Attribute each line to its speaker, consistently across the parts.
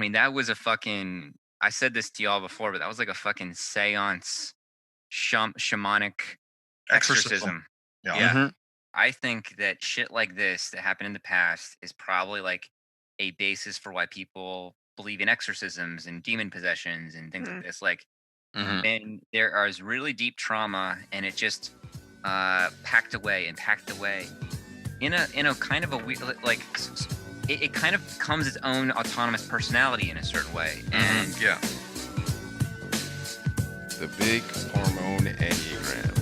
Speaker 1: I mean, that was a fucking. I said this to y'all before, but that was like a fucking seance, shamanic
Speaker 2: Exorcism.
Speaker 1: exorcism.
Speaker 2: Yeah.
Speaker 1: Yeah,
Speaker 3: hmm
Speaker 1: I think that shit like this that happened in the past is probably like a basis for why people believe in exorcisms and demon possessions and things like this. Like
Speaker 3: hmm
Speaker 1: when there is really deep trauma and it just packed away and packed away in a kind of a weird like it kind of becomes its own autonomous personality in a certain way. And
Speaker 2: Yeah.
Speaker 3: The big hormone enneagram.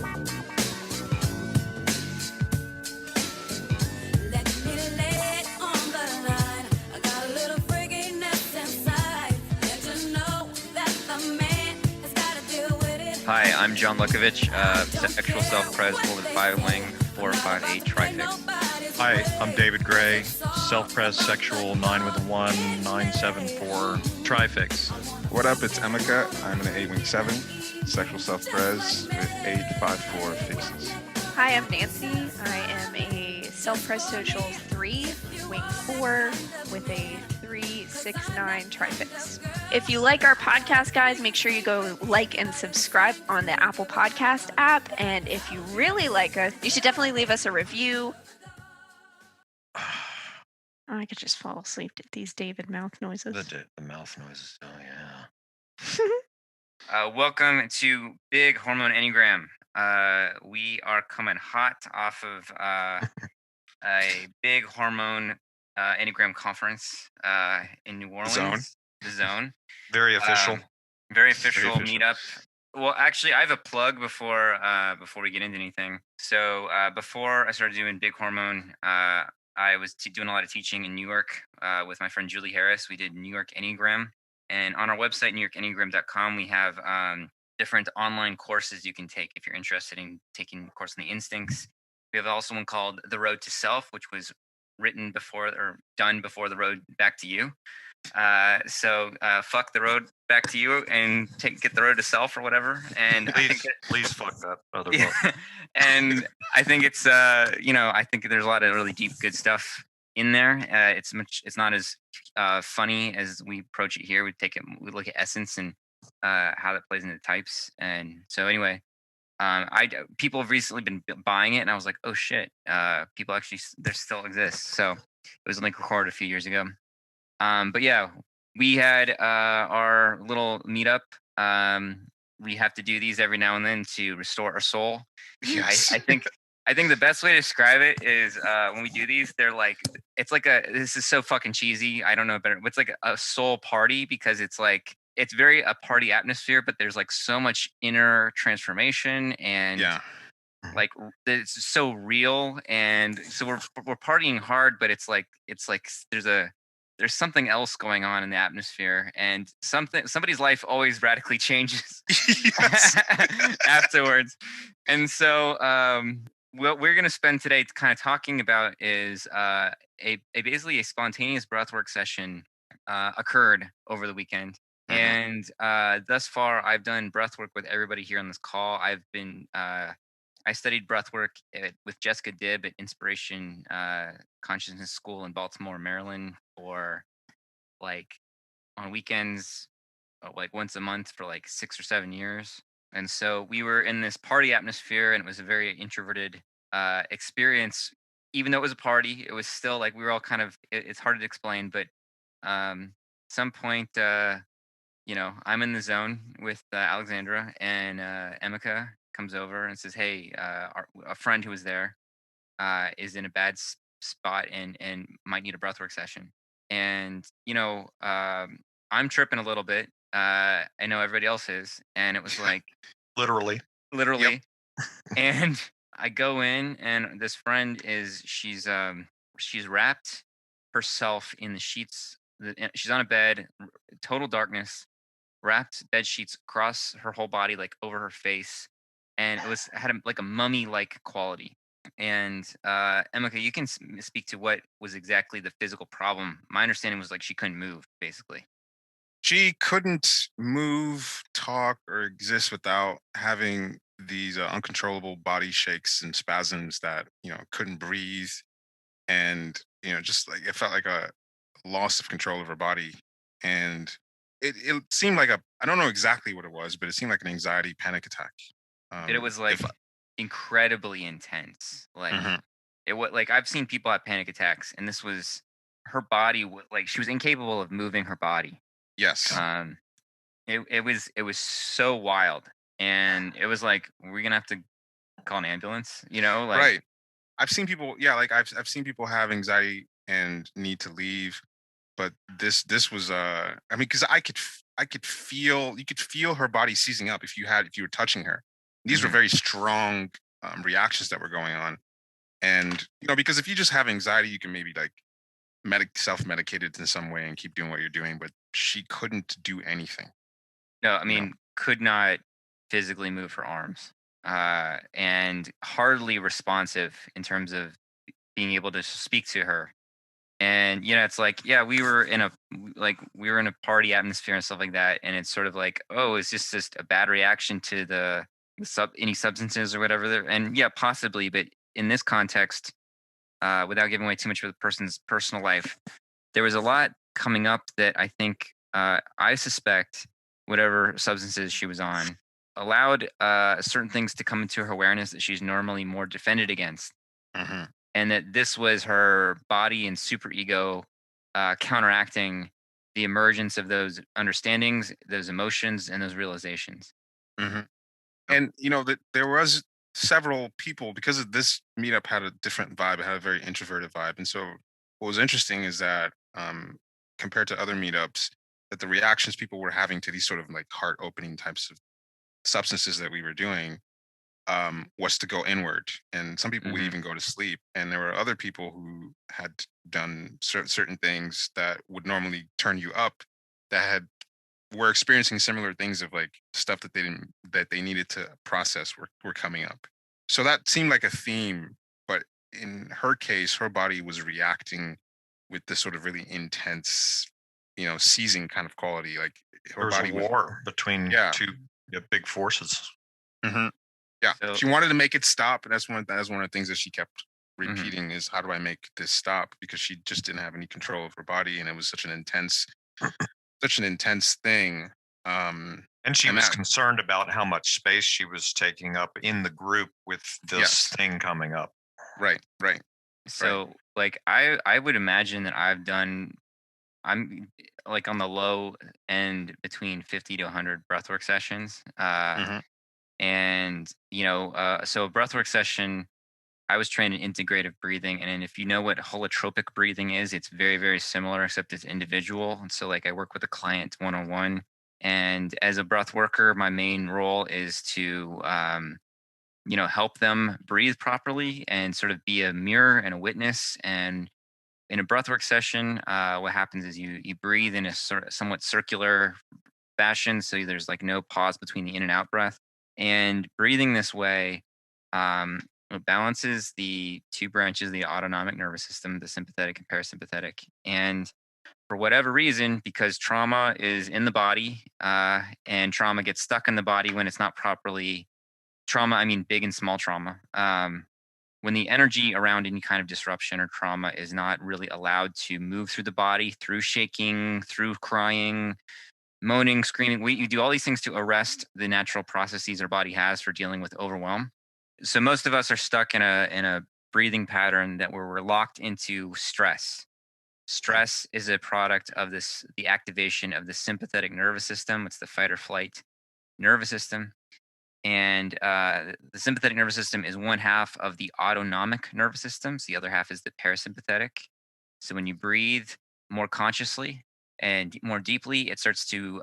Speaker 4: Let me lay it on the line. I got a little freakiness inside. Let you know that the man has got to deal with it.
Speaker 1: hi, I'm John Lukovich, sexual self-pres 4 with 5 wing 458 trifix.
Speaker 2: Hi, I'm David Gray, self-pres sexual 9 with a 1, 974 trifix.
Speaker 5: What up? It's Emeka. I'm an 8-wing 7, sexual self-pres with 854 fixes.
Speaker 6: Hi, I'm Nancy. I am a self-pres social 3, wing 4, with a 369 trifix. If you like our podcast, guys, make sure you go like and subscribe on the Apple Podcast app. And if you really like us, you should definitely leave us a review. I could just fall asleep to these David mouth noises.
Speaker 3: The mouth noises. Oh yeah.
Speaker 1: Welcome to Big Hormone Enneagram. We are coming hot off of a big hormone Enneagram conference in New Orleans.
Speaker 5: Zone.
Speaker 1: The Zone.
Speaker 2: Very official.
Speaker 1: Very official
Speaker 5: official.
Speaker 1: meetup. Well, actually, I have a plug before we get into anything. So before I started doing Big Hormone, I was doing a lot of teaching in New York with my friend Julie Harris. We did New York Enneagram. And on our website, newyorkenneagram.com, we have different online courses you can take if you're interested in taking a course on the instincts. We have also one called The Road to Self, which was written before or done before The Road Back to You. So fuck the road back to you and get the road to self or whatever. And I think
Speaker 2: Please fuck that other
Speaker 1: yeah,
Speaker 2: book.
Speaker 1: and I think it's I think there's a lot of really deep, good stuff in there. It's not as funny as we approach it here. We look at essence and how that plays into types. And so anyway, people have recently been buying it, and I was like, oh shit, people actually there still exists. So it was like recorded a few years ago. But yeah, we had our little meetup. We have to do these every now and then to restore our soul.
Speaker 5: Yes.
Speaker 1: I think the best way to describe it is when we do these, they're like this is so fucking cheesy. I don't know better. It's like a soul party because it's like it's very a party atmosphere, but there's like so much inner transformation and
Speaker 5: Yeah.
Speaker 1: like it's so real, and so we're partying hard, but it's like there's something else going on in the atmosphere, and somebody's life always radically changes afterwards. And so what we're going to spend today kind of talking about is basically a spontaneous breathwork session occurred over the weekend. And thus far I've done breathwork with everybody here on this call. I studied breathwork with Jessica Dibb at Inspiration Consciousness School in Baltimore, Maryland, for like on weekends, like once a month for like 6 or 7 years. And so we were in this party atmosphere, and it was a very introverted experience. Even though it was a party, it was still like we were all kind of. It's hard to explain, but some point, I'm in the zone with Alexandra, and Emeka comes over and says, "Hey, a friend who was there is in a bad spot and might need a breathwork session." And I'm tripping a little bit. I know everybody else is, and it was like
Speaker 2: Literally.
Speaker 1: literally. And I go in, and this friend she's wrapped herself in the sheets. She's on a bed, total darkness, wrapped bed sheets across her whole body, like over her face, and it had like a mummy-like quality. And Emeka, you can speak to what was exactly the physical problem. My understanding was like she couldn't move, basically.
Speaker 5: She couldn't move, talk, or exist without having these uncontrollable body shakes and spasms that, couldn't breathe. And, just like it felt like a loss of control of her body. and it seemed like I don't know exactly what it was, but it seemed like an anxiety panic attack.
Speaker 1: It was like
Speaker 5: If
Speaker 1: incredibly intense. Like
Speaker 5: Mhm.
Speaker 1: it was like I've seen people have panic attacks, and this was her body. Like she was incapable of moving her body.
Speaker 5: Yes,
Speaker 1: Um, it was so wild, and it was like we're gonna have to call an ambulance. Like
Speaker 5: right. I've seen people, yeah, like I've seen people have anxiety and need to leave, but this was I mean, because I could feel, you could feel her body seizing up if you were touching her. These were
Speaker 1: mhm,
Speaker 5: very strong reactions that were going on, and because if you just have anxiety, you can maybe like self medicate it in some way and keep doing what you're doing, but she couldn't do anything.
Speaker 1: no, I
Speaker 5: You know,
Speaker 1: mean could not physically move her arms, and hardly responsive in terms of being able to speak to her. And it's like, yeah, we were in a party atmosphere and stuff like that, and it's sort of like, oh, it's just a bad reaction to any substances or whatever. And yeah, possibly, but in this context, without giving away too much of the person's personal life, there was a lot coming up that I think, I suspect whatever substances she was on allowed certain things to come into her awareness that she's normally more defended against,
Speaker 5: hmm
Speaker 1: and that this was her body and superego counteracting the emergence of those understandings, those emotions, and those realizations.
Speaker 5: hmm
Speaker 1: Yep.
Speaker 5: and that there was several people, because of this meetup had a different vibe. It had a very introverted vibe, and so what was interesting is that compared to other meetups, that the reactions people were having to these sort of like heart opening types of substances that we were doing was to go inward, and some people would
Speaker 1: Hmm.
Speaker 5: even go to sleep. And there were other people who had done certain things that would normally turn you up, that had were experiencing similar things of like stuff that they needed to process were coming up. So that seemed like a theme, but in her case, her body was reacting with this sort of really intense, seizing kind of quality. Like her
Speaker 2: There was a
Speaker 5: body was,
Speaker 2: war between
Speaker 5: yeah.
Speaker 2: two big forces.
Speaker 5: Mhm. Yeah,
Speaker 1: So,
Speaker 5: she wanted to make it stop, and that's one of the things that she kept
Speaker 1: mhm.
Speaker 5: repeating is, "How do I make this stop?" Because she just didn't have any control of her body, and it was such an intense thing.
Speaker 2: And she
Speaker 5: And
Speaker 2: was
Speaker 5: that,
Speaker 2: concerned about how much space she was taking up in the group with this
Speaker 5: yes,
Speaker 2: thing coming up.
Speaker 5: right, right, right.
Speaker 1: So like I would imagine that I'm like on the low end between 50 to 100 breathwork sessions.
Speaker 5: hmm
Speaker 1: And so a breathwork session, I was trained in integrative breathing, and then if you know what holotropic breathing is, it's very, very similar, except it's individual. And so, like, I work with a client one on one, and as a breath worker, my main role is to, help them breathe properly and sort of be a mirror and a witness. And in a breathwork session, what happens is you breathe in a somewhat circular fashion, so there's like no pause between the in and out breath. And breathing this way, it balances the two branches of the autonomic nervous system, the sympathetic and parasympathetic. And for whatever reason, because trauma is in the body, and trauma gets stuck in the body when it's not properly trauma, I mean big and small trauma. When the energy around any kind of disruption or trauma is not really allowed to move through the body, through shaking, through crying, moaning, screaming. You do all these things to arrest the natural processes our body has for dealing with overwhelm. So most of us are stuck in a breathing pattern that where we're locked into stress. Stress is a product of the activation of the sympathetic nervous system. It's the fight or flight nervous system. And the sympathetic nervous system is one half of the autonomic nervous system. So the other half is the parasympathetic. So when you breathe more consciously and more deeply, it starts to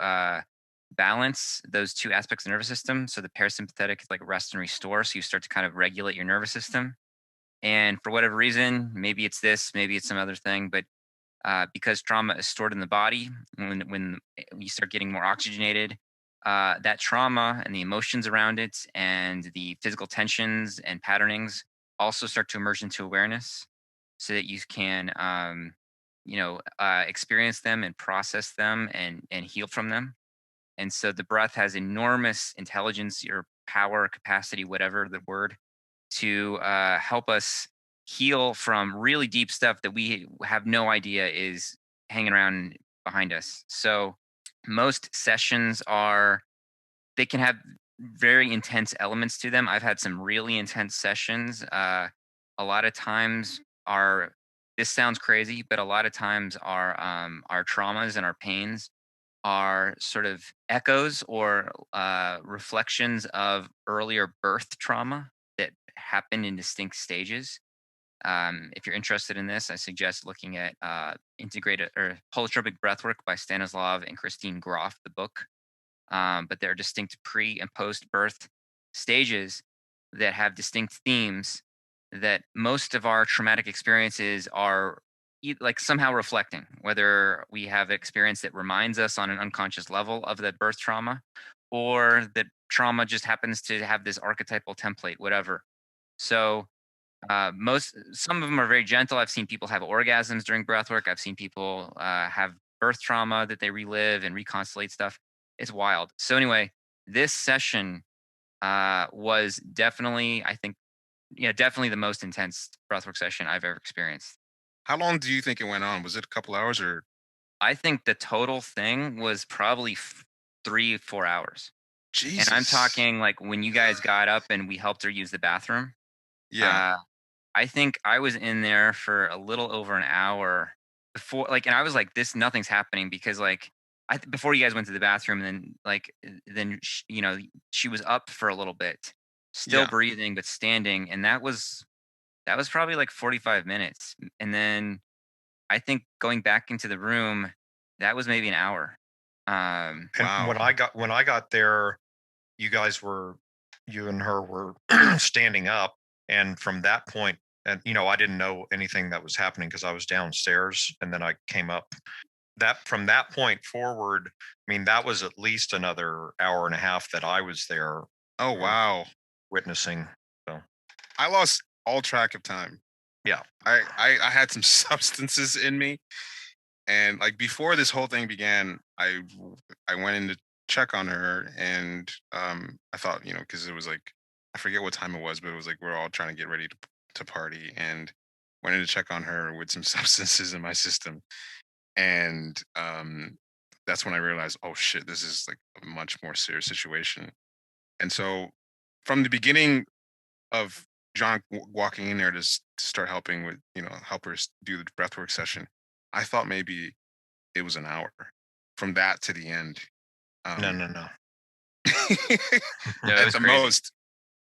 Speaker 1: balance those two aspects of the nervous system. So the parasympathetic is like rest and restore. So you start to kind of regulate your nervous system. And for whatever reason, maybe it's this, maybe it's some other thing, but because trauma is stored in the body, when you start getting more oxygenated, that trauma and the emotions around it and the physical tensions and patternings also start to emerge into awareness, so that you can experience them and process them and heal from them. And so the breath has enormous intelligence or power, capacity, whatever the word, to help us heal from really deep stuff that we have no idea is hanging around behind us. So most sessions they can have very intense elements to them. I've had some really intense sessions. A lot of times this sounds crazy, but a lot of times our traumas and our pains are sort of echoes or reflections of earlier birth trauma that happened in distinct stages. If you're interested in this, I suggest looking at integrated or holotropic breathwork by Stanislav and Christine Groff, the book. But there are distinct pre and post birth stages that have distinct themes that most of our traumatic experiences are like somehow reflecting, whether we have experience that reminds us on an unconscious level of the birth trauma, or that trauma just happens to have this archetypal template, whatever. So some of them are very gentle. I've seen people have orgasms during breath work. I've seen people have birth trauma that they relive and reconstellate stuff. It's wild. So anyway, this session was definitely, I think, yeah, definitely the most intense breathwork session I've ever experienced.
Speaker 5: How long do you think it went on? Was it a couple hours or?
Speaker 1: I think the total thing was probably 3-4 hours.
Speaker 5: Jesus.
Speaker 1: And I'm talking like when you guys got up and we helped her use the bathroom.
Speaker 5: Yeah.
Speaker 1: I think I was in there for a little over an hour before, like, and I was like, nothing's happening because, like, before you guys went to the bathroom, and then, like, she was up for a little bit, still
Speaker 5: Yeah.
Speaker 1: breathing, but standing. And that was probably like 45 minutes. And then I think going back into the room, that was maybe an hour.
Speaker 2: And
Speaker 5: Wow.
Speaker 2: when I got there, you and her were standing up, and from that point, and I didn't know anything that was happening because I was downstairs, and then I came up. From that point forward, I mean, that was at least another hour and a half that I was there
Speaker 5: Oh, wow.
Speaker 2: witnessing. So
Speaker 5: I lost all track of time.
Speaker 2: yeah.
Speaker 5: I had some substances in me, and like before this whole thing began, I went in to check on her, and I thought, because it was like, I forget what time it was, but it was like we're all trying to get ready to party, and went in to check on her with some substances in my system, and that's when I realized, oh shit, this is like a much more serious situation. And so from the beginning of John walking in there to start helping with, help her do the breathwork session, I thought maybe it was an hour from that to the end.
Speaker 2: No.
Speaker 1: No, it
Speaker 5: At
Speaker 1: was
Speaker 5: the
Speaker 1: crazy.
Speaker 5: most,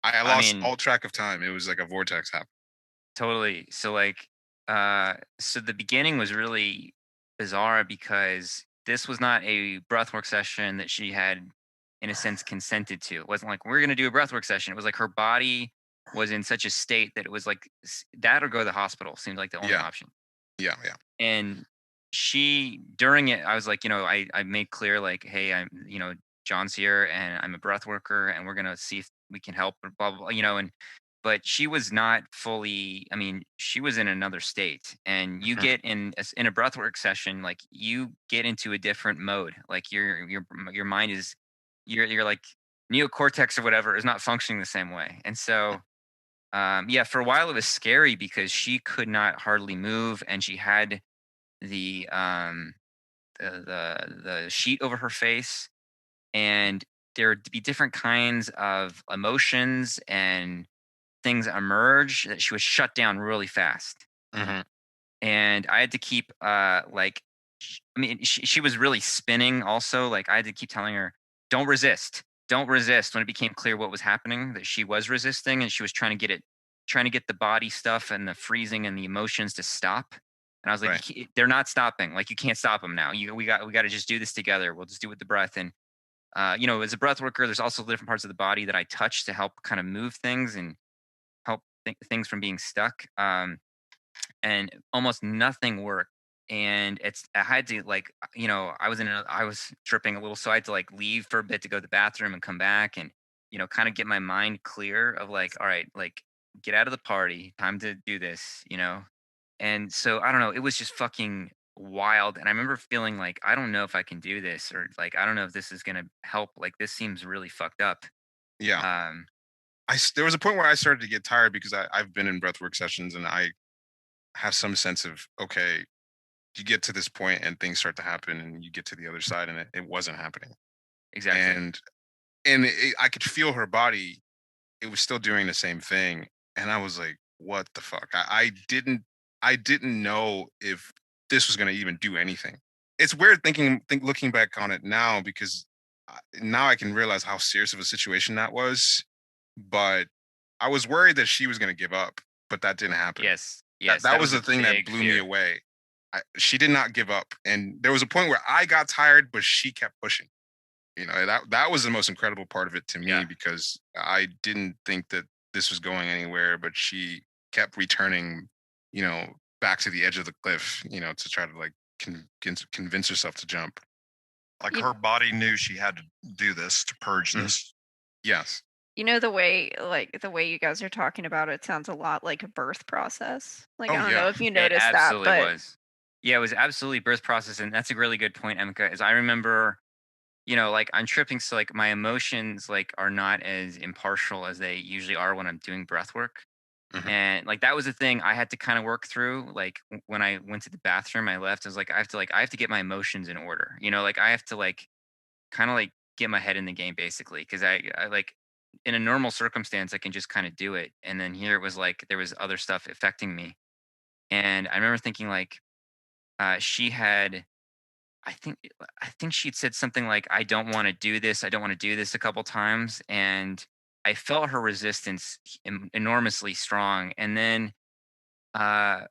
Speaker 5: I
Speaker 1: I
Speaker 5: lost
Speaker 1: mean-
Speaker 5: all track of time. It was like a vortex happened.
Speaker 1: Totally. So like so the beginning was really bizarre because this was not a breathwork session that she had in a sense consented to. It wasn't like we're going to do a breathwork session. It was like her body was in such a state that it was like that or go to the hospital seemed like the only
Speaker 5: Yeah.
Speaker 1: option.
Speaker 5: Yeah.
Speaker 1: And during it, I was like, I made clear like, hey, I'm, John's here and I'm a breath worker and we're going to see if we can help, blah, blah, blah, but she was not fully, I mean, she was in another state, and you get in a breathwork session, like you get into a different mode. Like your mind is, you're like neocortex or whatever is not functioning the same way. And so, yeah, for a while it was scary because she could not hardly move, and she had the the sheet over her face, and there would be different kinds of emotions and things emerge that she would shut down really fast.
Speaker 5: Mhm.
Speaker 1: And I had to keep I mean, she was really spinning also. Like I had to keep telling her, don't resist, don't resist, when it became clear what was happening, that she was resisting and she was trying to get the body stuff and the freezing and the emotions to stop. And I was like,
Speaker 5: Right.
Speaker 1: they're not stopping. Like you can't stop them now. We got to just do this together. We'll just do it with the breath. And as a breath worker, there's also different parts of the body that I touch to help kind of move things and help things from being stuck. And almost nothing worked. And I had to like, I was tripping a little, so I had to like leave for a bit to go to the bathroom and come back and, kind of get my mind clear of like, all right, like get out of the party, time to do this. And so I don't know, it was just fucking wild. And I remember feeling like, I don't know if I can do this, or like, I don't know if this is going to help. Like, this seems really fucked up.
Speaker 5: Yeah.
Speaker 1: Um,
Speaker 5: There was a point where I started to get tired because I've been in breathwork sessions and I have some sense of, okay, you get to this point and things start to happen, and you get to the other side, and it wasn't happening.
Speaker 1: Exactly.
Speaker 5: And I could feel her body. It was still doing the same thing, and I was like, "What the fuck?" I didn't know if this was going to even do anything. It's weird looking back on it now, because now I can realize how serious of a situation that was. But I was worried that she was going to give up, but that didn't happen.
Speaker 1: Yes.
Speaker 5: That,
Speaker 1: Yes.
Speaker 5: that was
Speaker 1: a
Speaker 5: the thing that
Speaker 1: big
Speaker 5: blew me
Speaker 1: fear.
Speaker 5: away. She did not give up, and there was a point where I got tired, but she kept pushing. That was the most incredible part of it to me,
Speaker 1: Yeah.
Speaker 5: because I didn't think that this was going anywhere, but she kept returning, back to the edge of the cliff, to try to like convince herself to jump.
Speaker 2: Like
Speaker 6: You-
Speaker 2: her body knew she had to do this to purge
Speaker 5: Mhm.
Speaker 2: this.
Speaker 5: Yes.
Speaker 6: You know, the way you guys are talking about it sounds a lot like a birth process. Like,
Speaker 5: Oh,
Speaker 6: I don't
Speaker 5: yeah.
Speaker 6: know if you
Speaker 1: It
Speaker 6: noticed that,
Speaker 1: absolutely
Speaker 6: but
Speaker 1: was. Yeah, it was absolutely birth process, and that's a really good point, Emeka. Is I remember, like I'm tripping, so like my emotions like are not as impartial as they usually are when I'm doing breath work.
Speaker 5: Mhm.
Speaker 1: And like that was the thing I had to kind of work through. Like when I went to the bathroom, I left. I was like, I have to get my emotions in order. Like I have to like kind of like get my head in the game basically, because I like in a normal circumstance I can just kind of do it, and then here it was like there was other stuff affecting me, and I remember thinking like she had I think she'd said something like, "I don't want to do this. I don't want to do this" a couple times, and I felt her resistance enormously strong. And then I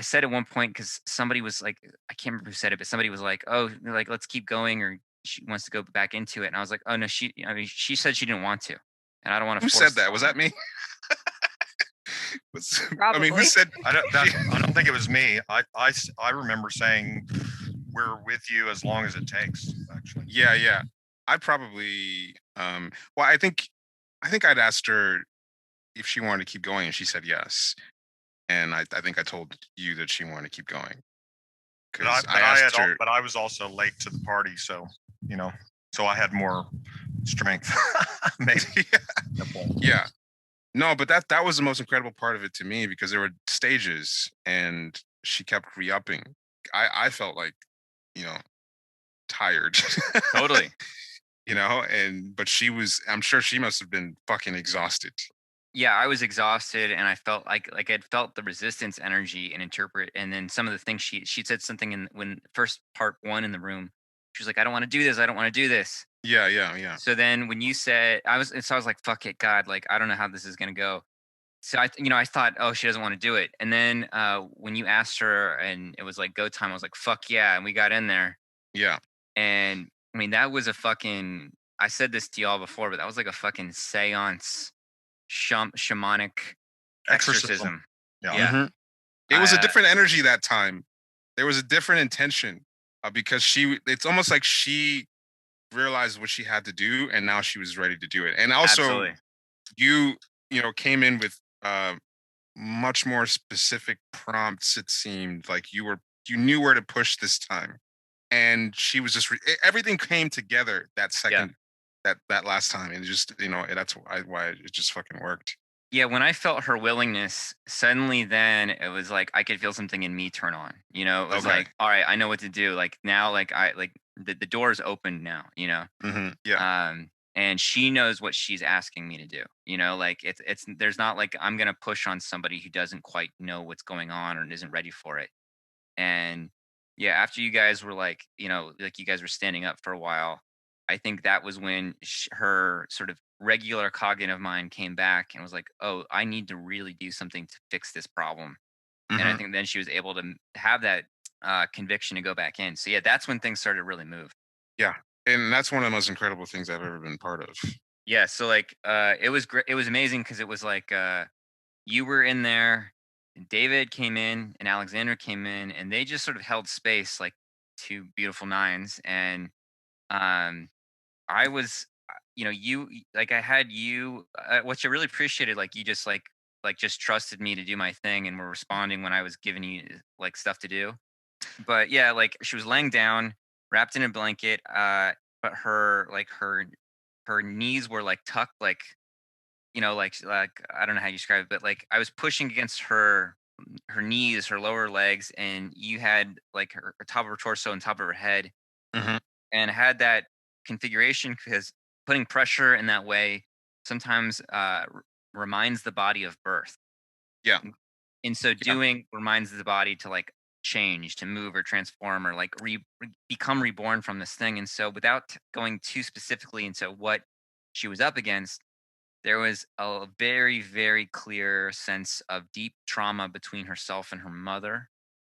Speaker 1: said at one point, because somebody was like, I can't remember who said it, but somebody was like, "Oh, like let's keep going," or she wants to go back into it, and I was like, "Oh no, I mean, she said she didn't want to, and I don't want to
Speaker 5: Who
Speaker 1: force."
Speaker 5: said that? Was that me? I mean, who
Speaker 6: Probably.
Speaker 5: said?
Speaker 2: I don't think it was me. I remember saying we're with you as long as it takes. Actually,
Speaker 5: Yeah, yeah. I probably. Well, I think I'd asked her if she wanted to keep going, and she said yes. And I think I told you that she wanted to keep going, because I asked her.
Speaker 2: but I was also late to the party, so so I had more strength. Maybe.
Speaker 5: Yeah. No, but that was the most incredible part of it to me, because there were stages and she kept re-upping. I felt like, you know, tired.
Speaker 1: Totally.
Speaker 5: But I'm sure she must have been fucking exhausted.
Speaker 1: Yeah, I was exhausted, and I felt like I'd felt the resistance energy and interpret, and then some of the things she said something in when first part one in the room. She was like, "I don't want to do this. I don't want to do this."
Speaker 5: Yeah, yeah, yeah.
Speaker 1: So then when you said I was like, "Fuck it, God! Like I don't know how this is gonna go." So I thought, "Oh, she doesn't want to do it." And then when you asked her and it was like go time, I was like, "Fuck yeah!" And we got in there,
Speaker 5: Yeah.
Speaker 1: and I mean that was a fucking. I said this to y'all before, but that was like a fucking seance, shamanic exorcism.
Speaker 2: Yeah.
Speaker 1: Yeah.
Speaker 5: Mhm. It was a
Speaker 1: Uh,
Speaker 5: different energy that time. There was a different intention, because it's almost like she realized what she had to do, and now she was ready to do it. And also,
Speaker 1: Absolutely.
Speaker 5: you came in with much more specific prompts. It seemed like you knew where to push this time, and she was just everything came together that second, that last time, and just and that's why it just fucking worked.
Speaker 1: Yeah, when I felt her willingness, suddenly then it was like I could feel something in me turn on. It was
Speaker 5: Okay.
Speaker 1: like, all right, I know what to do. Like now, like the door's open now,
Speaker 5: Yeah.
Speaker 1: and she knows what she's asking me to do. Like it's there's not like I'm gonna push on somebody who doesn't quite know what's going on or isn't ready for it. And yeah, after you guys were like, like you guys were standing up for a while, I think that was when her sort of regular cognitive mind came back and was like, oh, I need to really do something to fix this problem. And I
Speaker 5: Mhm.
Speaker 1: think then she was able to have that conviction to go back in. So yeah, that's when things started to really move.
Speaker 5: Yeah. And that's one of the most incredible things I've ever been part of.
Speaker 1: Yeah. So like, it was great. It was amazing because it was like, you were in there, and David came in, and Alexander came in, and they just sort of held space like two beautiful nines. And um, I was, like I had you, which I really appreciated. Like you just like just trusted me to do my thing, and were responding when I was giving you like stuff to do. But yeah, like she was laying down, wrapped in a blanket, but her knees were like tucked, like like I don't know how you describe it, but like I was pushing against her her knees, her lower legs, and you had like her top of her torso and top of her head,
Speaker 5: Mhm.
Speaker 1: and had that configuration because putting pressure in that way sometimes reminds the body of birth.
Speaker 5: Yeah.
Speaker 1: In so
Speaker 5: Yeah.
Speaker 1: doing, reminds the body to like change, to move or transform or like become reborn from this thing. And so, without going too specifically into what she was up against, there was a very, very clear sense of deep trauma between herself and her mother,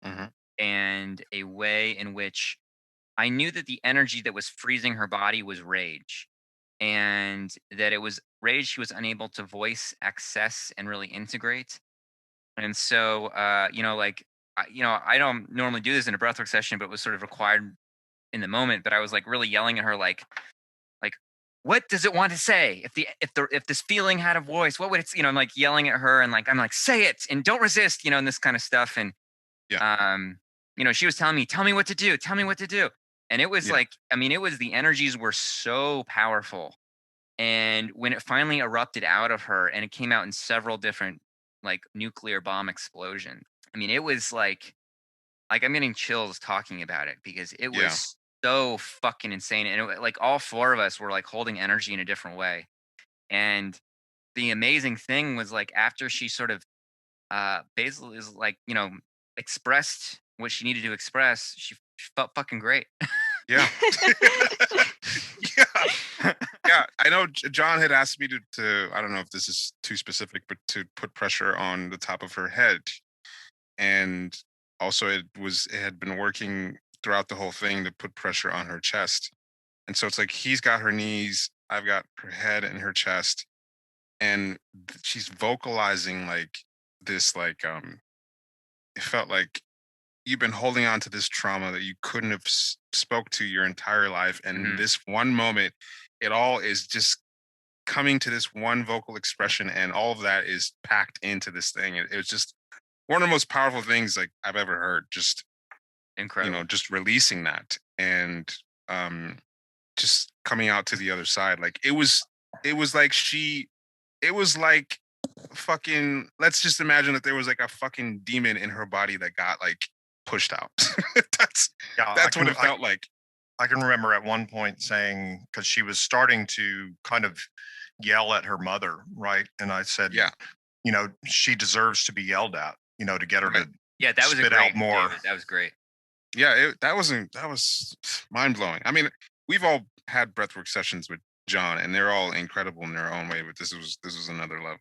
Speaker 5: Mhm.
Speaker 1: and a way in which I knew that the energy that was freezing her body was rage, and that it was rage she was unable to voice, access, and really integrate. And so, like, I don't normally do this in a breathwork session, but it was sort of required in the moment. But I was like really yelling at her, like, what does it want to say? If this feeling had a voice, what would it? I'm like yelling at her, and like I'm like, say it and don't resist, and this kind of stuff. And
Speaker 5: Yeah.
Speaker 1: she was telling me, tell me what to do, tell me what to do. And it was
Speaker 5: Yeah.
Speaker 1: like, it was the energies were so powerful. And when it finally erupted out of her and it came out in several different like nuclear bomb explosions, it was like I'm getting chills talking about it because it
Speaker 5: Yeah.
Speaker 1: was so fucking insane. And like all four of us were like holding energy in a different way. And the amazing thing was like after she sort of basically is like, expressed what she needed to express, she felt fucking great.
Speaker 5: Yeah. Yeah. Yeah. I know John had asked me to, I don't know if this is too specific, but to put pressure on the top of her head. And also it had been working throughout the whole thing to put pressure on her chest. And so it's like he's got her knees, I've got her head and her chest, and she's vocalizing like this, like it felt like you've been holding on to this trauma that you couldn't have spoke to your entire life, and
Speaker 1: Mhm.
Speaker 5: this one moment, it all is just coming to this one vocal expression, and all of that is packed into this thing. It was just one of the most powerful things like I've ever heard. Just
Speaker 1: Incredible.
Speaker 5: just releasing that, and just coming out to the other side. Like it was like it was like fucking, let's just imagine that there was like a fucking demon in her body that got like pushed out. that's
Speaker 2: Yeah, I
Speaker 5: that's what
Speaker 2: can
Speaker 5: it felt like.
Speaker 2: I can remember at one point saying, because she was starting to kind of yell at her mother, right? And I said,
Speaker 5: Yeah.
Speaker 2: she deserves to be yelled at, to get her
Speaker 5: Right.
Speaker 2: to
Speaker 1: Yeah, that was a
Speaker 2: spit out
Speaker 1: great
Speaker 2: more.
Speaker 1: David. That was great.
Speaker 5: Yeah, that was mind blowing. I mean, we've all had breathwork sessions with John, and they're all incredible in their own way. But this was another level.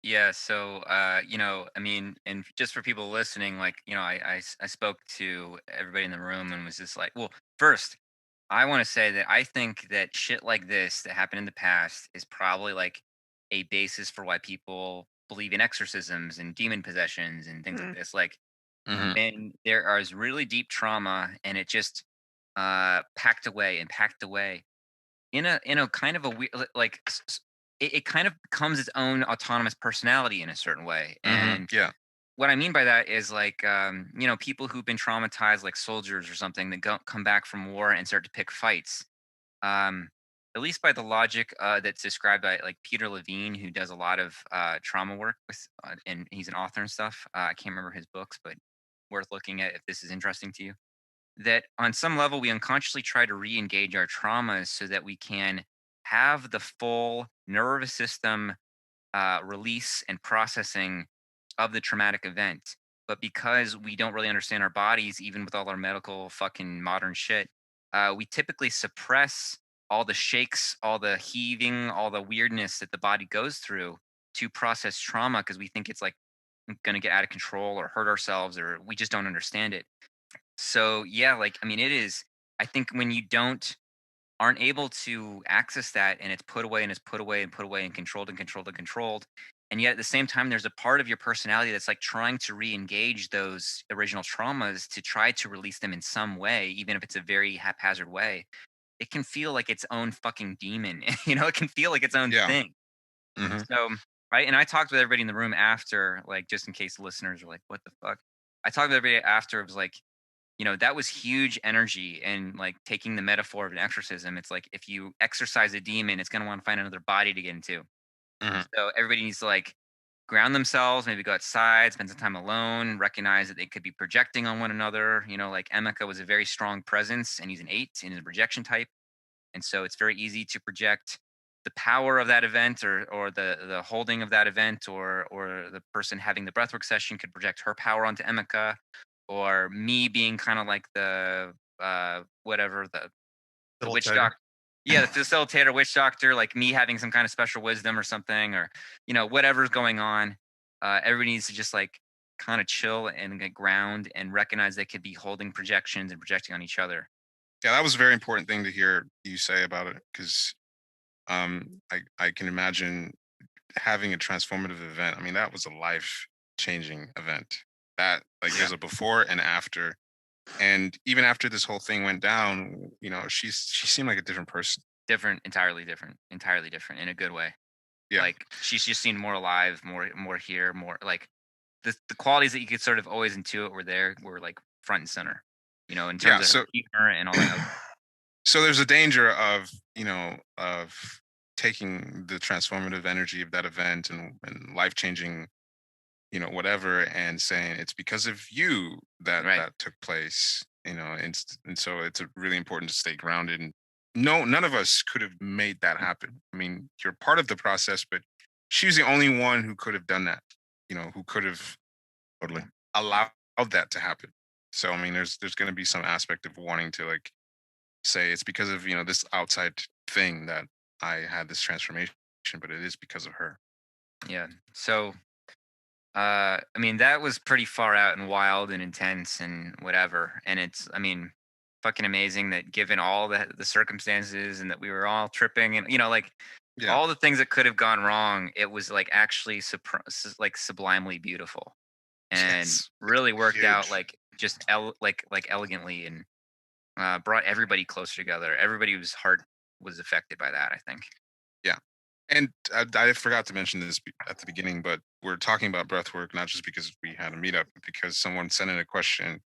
Speaker 1: Yeah, so and just for people listening, like, I spoke to everybody in the room and was just like, well, first, I want to say that I think that shit like this that happened in the past is probably like a basis for why people believe in exorcisms and demon possessions and things like
Speaker 6: Mm.
Speaker 1: this. Like
Speaker 5: Hmm.
Speaker 1: when there is really deep trauma and it just packed away and packed away in a kind of a weird like it kind of becomes its own autonomous personality in a certain way.
Speaker 5: Hmm.
Speaker 1: And
Speaker 5: Yeah.
Speaker 1: what I mean by that is like people who've been traumatized like soldiers or something that come back from war and start to pick fights, um at least by the logic that's described by like Peter Levine, who does a lot of trauma work with and he's an author and stuff. I can't remember his books, but worth looking at if this is interesting to you. That on some level we unconsciously try to re-engage our traumas so that we can have the full nervous system release and processing of the traumatic event. But because we don't really understand our bodies, even with all our medical fucking modern shit, we typically suppress all the shakes, all the heaving, all the weirdness that the body goes through to process trauma because we think it's like going to get out of control or hurt ourselves or we just don't understand it. So yeah, like it is. I think when you aren't able to access that and it's put away and it's put away and put away and controlled and controlled and controlled, and yet at the same time there's a part of your personality that's like trying to re-engage those original traumas to try to release them in some way, even if it's a very haphazard way. It can feel like its own fucking demon. It can feel like its own
Speaker 5: Yeah.
Speaker 1: thing.
Speaker 5: Hmm.
Speaker 1: So right, and I talked with everybody in the room after, like, just in case listeners are like, what the fuck. I talked with everybody after. It was like, that was huge energy. And like taking the metaphor of an exorcism, it's like if you exorcise a demon, it's going to want to find another body to get into.
Speaker 5: Hmm.
Speaker 1: So everybody needs to like ground themselves, maybe go outside, spend some time alone, recognize that they could be projecting on one another. Like Emeka was a very strong presence, and he's an 8 in his projection type. And so it's very easy to project the power of that event, or the holding of that event, or the person having the breathwork session could project her power onto Emeka, or me being kind of like the whatever, the witch
Speaker 2: Facilitator.
Speaker 1: doctor. Yeah, the facilitator, witch doctor, like me having some kind of special wisdom or something, or whatever's going on. Everybody needs to just like kind of chill and get ground and recognize they could be holding projections and projecting on each other.
Speaker 5: Yeah, that was a very important thing to hear you say about it, because I can imagine having a transformative event. I mean, that was a life changing event. That, like, there's a before and after. And even after this whole thing went down, she seemed like a different person.
Speaker 1: Entirely different in a good way.
Speaker 5: Yeah.
Speaker 1: Like she's just seemed more alive, more here, more like the qualities that you could sort of always intuit were like front and center, in terms of her humor and all that.
Speaker 5: So there's a danger of taking the transformative energy of that event and life changing, whatever, and saying it's because of you that
Speaker 1: Right.
Speaker 5: that took place, and so it's really important to stay grounded. And no, none of us could have made that happen. I mean, you're part of the process, but she's the only one who could have done that, who could have
Speaker 2: Totally.
Speaker 5: allowed that to happen. So I mean, there's going to be some aspect of wanting to like say it's because of this outside thing that I had this transformation, but it is because of her.
Speaker 1: Yeah. So I mean, that was pretty far out and wild and intense and whatever. And it's, I mean, fucking amazing that given all the circumstances and that we were all tripping and like
Speaker 5: Yeah.
Speaker 1: all the things that could have gone wrong, it was like actually like sublimely beautiful and
Speaker 5: Yes.
Speaker 1: really worked out
Speaker 2: Huge.
Speaker 1: like just like elegantly, and brought everybody closer together. Everybody whose heart was affected by that, I think.
Speaker 5: And I forgot to mention this at the beginning, but we're talking about breath work not just because we had a meetup, but because someone sent in a question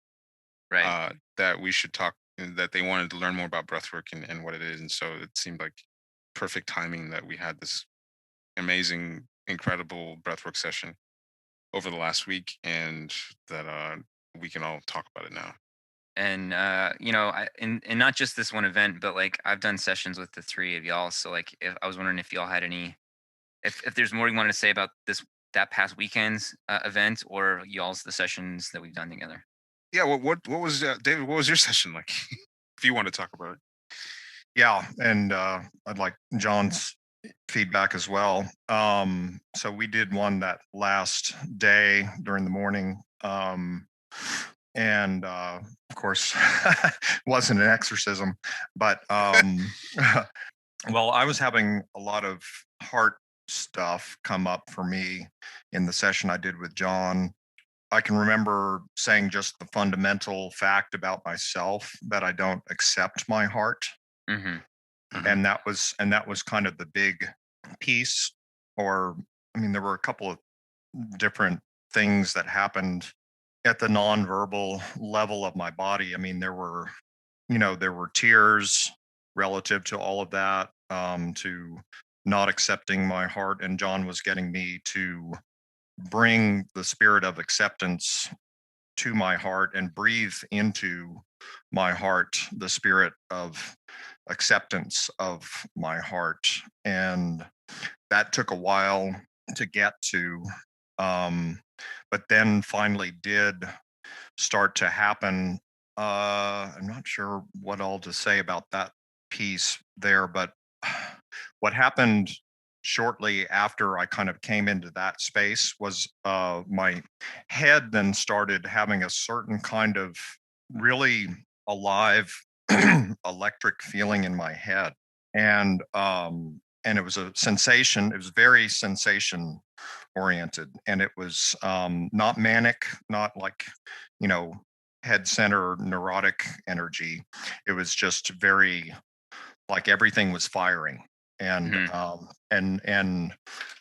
Speaker 1: Right.
Speaker 5: that we should talk, that they wanted to learn more about breath work and what it is. And so it seemed like perfect timing that we had this amazing, incredible breathwork session over the last week, and that we can all talk about it now.
Speaker 1: And and not just this one event, but like I've done sessions with the three of y'all. So like, if I was wondering if y'all had any, if there's more you wanted to say about that past weekend's event, or y'all's the sessions that we've done together.
Speaker 5: Yeah. What was David? What was your session like? If you want to talk about it.
Speaker 2: Yeah, and I'd like John's feedback as well. So we did one that last day during the morning, and of course, wasn't an exorcism, but well, I was having a lot of heart stuff come up for me in the session I did with John. I can remember saying just the fundamental fact about myself that I don't accept my heart.
Speaker 1: Mm-hmm.
Speaker 2: And that was kind of the big piece. Or I mean, there were a couple of different things that happened at the nonverbal level of my body. I mean, there were tears relative to all of that, to not accepting my heart, and John was getting me to bring the spirit of acceptance to my heart and breathe into my heart the spirit of acceptance of my heart. And that took a while to get to, but then finally did start to happen. I'm not sure what all to say about that piece there, but what happened shortly after I kind of came into that space was my head then started having a certain kind of really alive electric feeling in my head. And it was a sensation. It was very sensation oriented, and it was not manic, not like, head center neurotic energy. It was just very like everything was firing, and and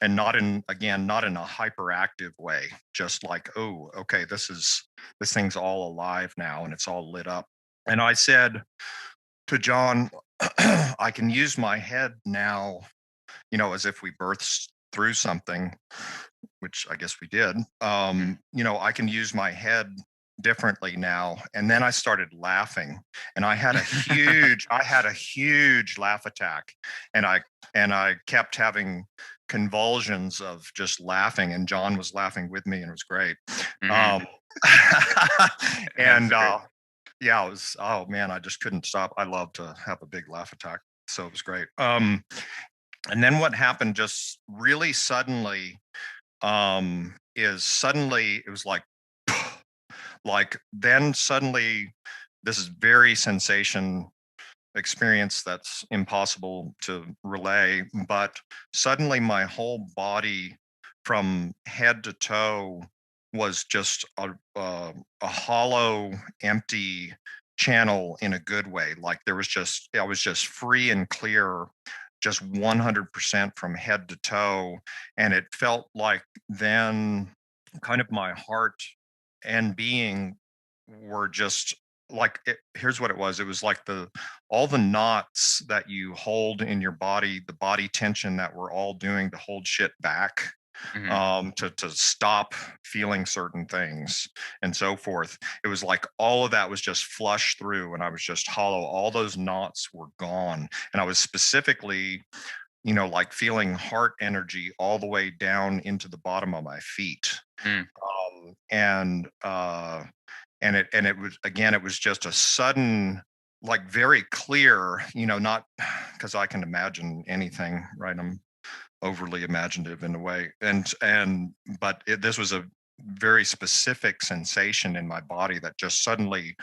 Speaker 2: not in a hyperactive way, just like, oh, okay, this thing's all alive now and it's all lit up. And I said to John, I can use my head now, as if we through something, which I guess we did, I can use my head differently now. And then I started laughing, and I had a huge laugh attack, and I kept having convulsions of just laughing, and John was laughing with me, and it was great.
Speaker 1: Mhm.
Speaker 2: And
Speaker 1: That's great.
Speaker 2: yeah, it was, oh man, I just couldn't stop. I love to have a big laugh attack, so it was great. And then what happened just really suddenly, is suddenly it was like then suddenly this is very sensation experience that's impossible to relay, but suddenly my whole body from head to toe was just a hollow, empty channel in a good way. Like I was just free and clear, just 100% from head to toe. And it felt like then kind of my heart and being were just like here's what it was like all the knots that you hold in your body, the body tension that we're all doing to hold shit back,
Speaker 1: Mhm.
Speaker 2: to stop feeling certain things and so forth. It was like all of that was just flushed through, and I was just hollow. All those knots were gone, and I was specifically, like feeling heart energy all the way down into the bottom of my feet.
Speaker 1: Mm.
Speaker 2: And it was, again, it was just a sudden, like very clear, not because I can imagine anything, right? I'm overly imaginative in a way, but this was a very specific sensation in my body that just suddenly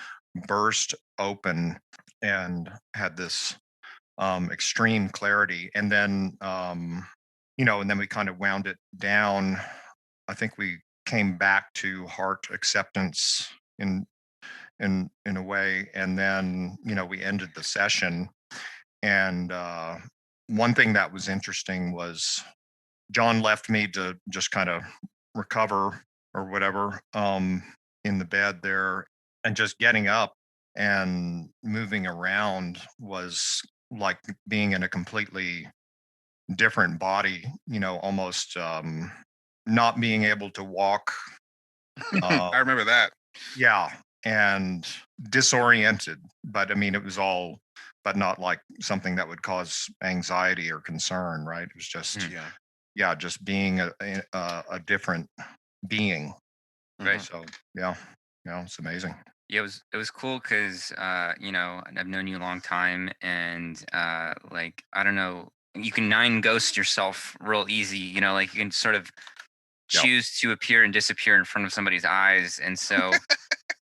Speaker 2: burst open and had this extreme clarity. And then and then we kind of wound it down. I think we came back to heart acceptance in in a way, and then we ended the session. And one thing that was interesting was John left me to just kind of recover or whatever, in the bed there, and just getting up and moving around was like being in a completely different body, almost not being able to walk.
Speaker 5: I remember that.
Speaker 2: Yeah, and disoriented, but I mean, it was all, but not like something that would cause anxiety or concern, right? It was just,
Speaker 1: Mm.
Speaker 5: Yeah.
Speaker 2: just being a different being.
Speaker 1: Right.
Speaker 2: So yeah, it's amazing.
Speaker 1: Yeah, it was cool because I've known you a long time, and like, I don't know, you can nine ghost yourself real easy. Like, you can sort of
Speaker 2: Yep.
Speaker 1: choose to appear and disappear in front of somebody's eyes, and so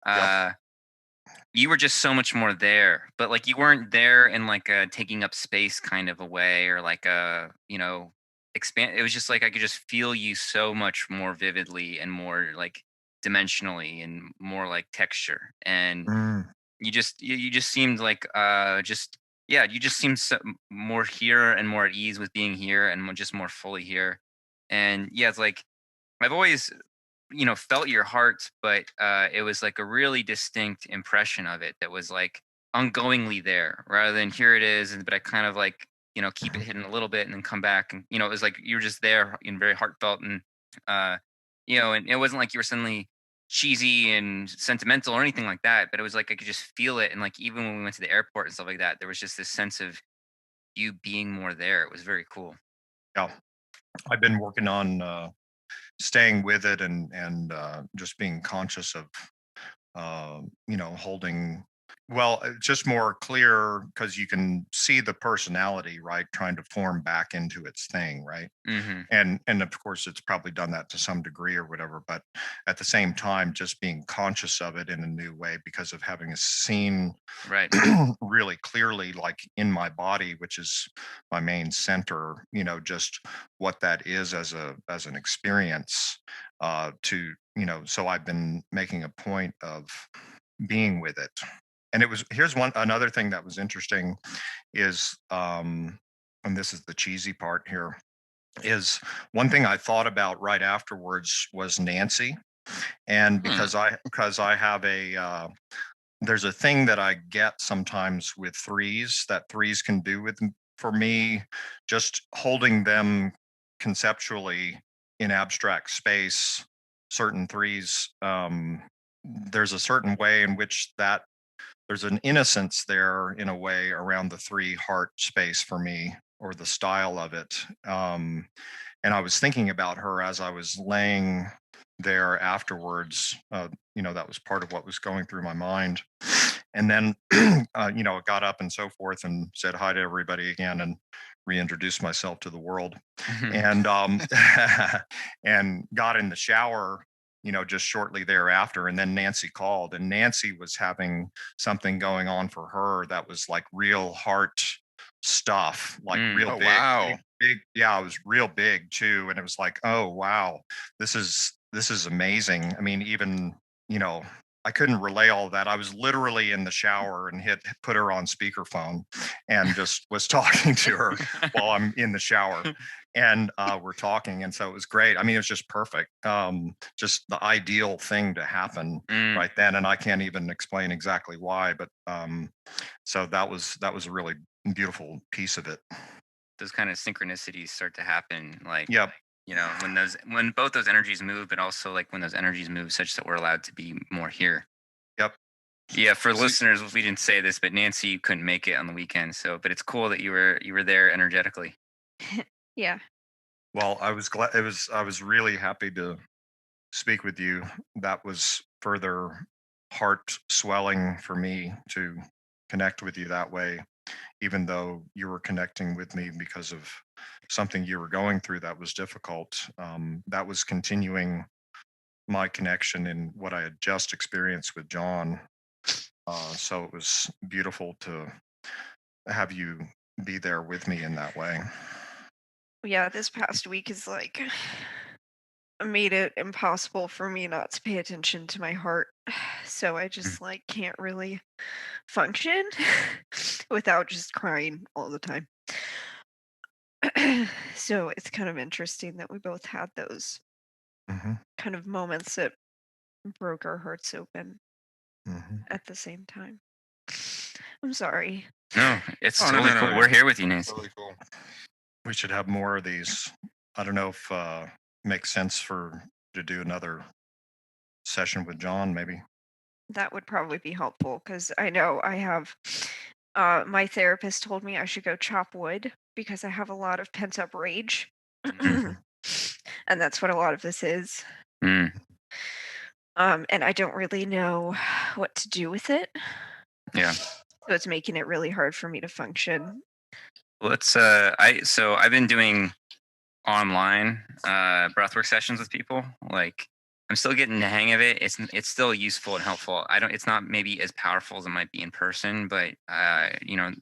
Speaker 1: uh, you were just so much more there. But like, you weren't there in like a taking up space kind of a way, or like a expand. It was just like I could just feel you so much more vividly and more like dimensionally and more like texture. And
Speaker 2: Mm,
Speaker 1: you just seemed like just yeah, you just seemed more here and more at ease with being here, and just more fully here. And yeah, it's like I've always felt your heart, but it was like a really distinct impression of it that was like ongoingly there, rather than here it is, but I kind of like keep it hidden a little bit and then come back. And it was like you were just there and very heartfelt. And uh and it wasn't like you were suddenly cheesy and sentimental or anything like that, but it was like I could just feel it. And like, even when we went to the airport and stuff like that, there was just this sense of you being more there. It was very cool.
Speaker 2: yeah, I've been working on staying with it, and just being conscious of holding, well, it's just more clear because you can see the personality, right, trying to form back into its thing, right?
Speaker 1: Hmm.
Speaker 2: And of course it's probably done that to some degree or whatever, but at the same time just being conscious of it in a new way because of having seen
Speaker 1: Right.
Speaker 2: really clearly, like in my body, which is my main center, just what that is as an experience, to so I've been making a point of being with it. And it was, here's another thing that was interesting is, and this is the cheesy part here, is one thing I thought about right afterwards was Nancy. And
Speaker 1: Hmm.
Speaker 2: because I have there's a thing that I get sometimes with threes that threes can do for me, just holding them conceptually in abstract space, certain threes, there's a certain way in which that there's an innocence there in a way around the three heart space for me, or the style of it. And I was thinking about her as I was laying there afterwards. That was part of what was going through my mind. And then, I got up and so forth and said hi to everybody again and reintroduced myself to the world. And and got in the shower, just shortly thereafter. And then Nancy called, and Nancy was having something going on for her that was like real heart stuff, like real
Speaker 5: Oh,
Speaker 2: big,
Speaker 5: wow.
Speaker 2: big. Yeah, it was real big too. And it was like, oh wow, this is amazing. I mean, even, I couldn't relay all of that. I was literally in the shower and put her on speakerphone and just was talking to her while I'm in the shower. And we're talking. And so it was great. I mean, it was just perfect. Just the ideal thing to happen right then. And I can't even explain exactly why, but so that was a really beautiful piece of it.
Speaker 1: Those kind of synchronicities start to happen, like,
Speaker 2: Yep.
Speaker 1: when both those energies move, but also like when those energies move such that we're allowed to be more here.
Speaker 2: Yep.
Speaker 1: Yeah, for listeners, we didn't say this, but Nancy couldn't make it on the weekend. So, but it's cool that you were there energetically.
Speaker 6: Yeah.
Speaker 2: Well, I was glad. I was really happy to speak with you. That was further heart swelling for me to connect with you that way, even though you were connecting with me because of something you were going through that was difficult. That was continuing my connection in what I had just experienced with John. So it was beautiful to have you be there with me in that way.
Speaker 6: Yeah, this past week is like made it impossible for me not to pay attention to my heart. So I just like can't really function without just crying all the time. So it's kind of interesting that we both had those
Speaker 2: Hmm.
Speaker 6: kind of moments that broke our hearts open
Speaker 2: Hmm.
Speaker 6: at the same time. I'm sorry.
Speaker 1: No, it's
Speaker 5: Oh, no,
Speaker 1: totally
Speaker 5: no,
Speaker 1: cool.
Speaker 5: no.
Speaker 1: We're here with you, Nancy.
Speaker 5: Totally cool.
Speaker 2: We should have more of these. I don't know if makes sense to do another session with John, maybe.
Speaker 6: That would probably be helpful because I know I have my therapist told me I should go chop wood because I have a lot of pent up rage.
Speaker 1: Mhm.
Speaker 6: And that's what a lot of this is.
Speaker 1: Mm,
Speaker 6: And I don't really know what to do with it.
Speaker 1: yeah.
Speaker 6: So it's making it really hard for me to function.
Speaker 1: I've been doing online breathwork sessions with people. Like, I'm still getting the hang of it. It's still useful and helpful. It's not maybe as powerful as it might be in person, but you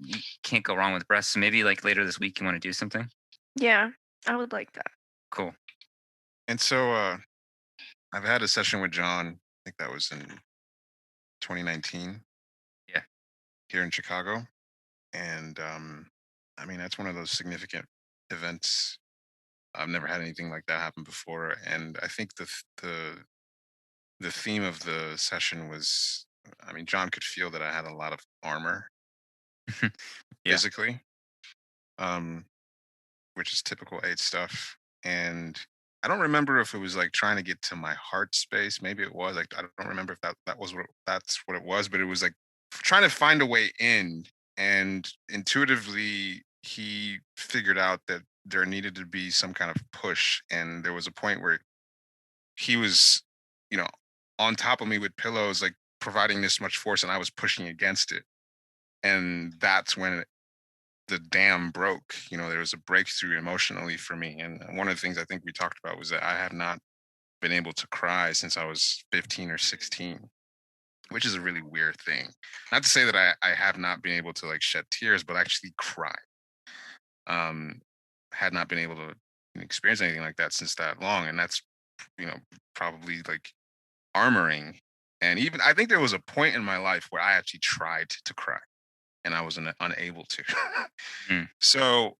Speaker 1: can't go wrong with breath. So maybe like later this week you want to do something.
Speaker 6: Yeah, I would like that.
Speaker 1: Cool.
Speaker 5: And so I've had a session with John. I think that was in 2019.
Speaker 1: Yeah.
Speaker 5: Here in Chicago. And I mean, that's one of those significant events. I've never had anything like that happen before. And I think the theme of the session was, I mean, John could feel that I had a lot of armor
Speaker 1: Yeah.
Speaker 5: physically, um, which is typical 8 stuff. And I don't remember if it was like trying to get to my heart space. Maybe it was like, I don't remember if that's what it was, but it was like trying to find a way in. And intuitively, he figured out that there needed to be some kind of push. And there was a point where he was, you know, on top of me with pillows, like providing this much force, and I was pushing against it. And that's when the dam broke. There was a breakthrough emotionally for me. And one of the things I think we talked about was that I have not been able to cry since I was 15 or 16, which is a really weird thing. Not to say that I have not been able to like shed tears, but actually cry. Had not been able to experience anything like that since that long. And that's, probably like armoring. And even I think there was a point in my life where I actually tried to cry and I was unable to.
Speaker 1: Mm.
Speaker 5: So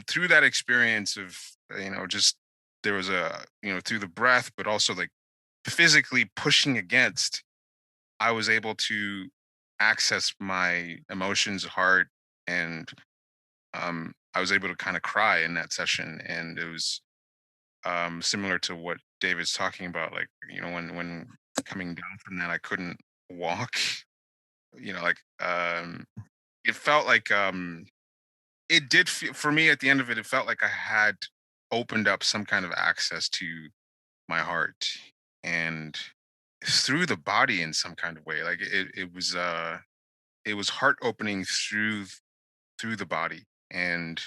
Speaker 5: through that experience of, just there was through the breath, but also like physically pushing against, I was able to access my emotions, heart, and I was able to kind of cry in that session. And it was similar to what David's talking about. Like, when coming down from that, I couldn't walk. Like, it felt like, it did feel for me at the end of it. It felt like I had opened up some kind of access to my heart and through the body in some kind of way. Like it was heart opening through the body. And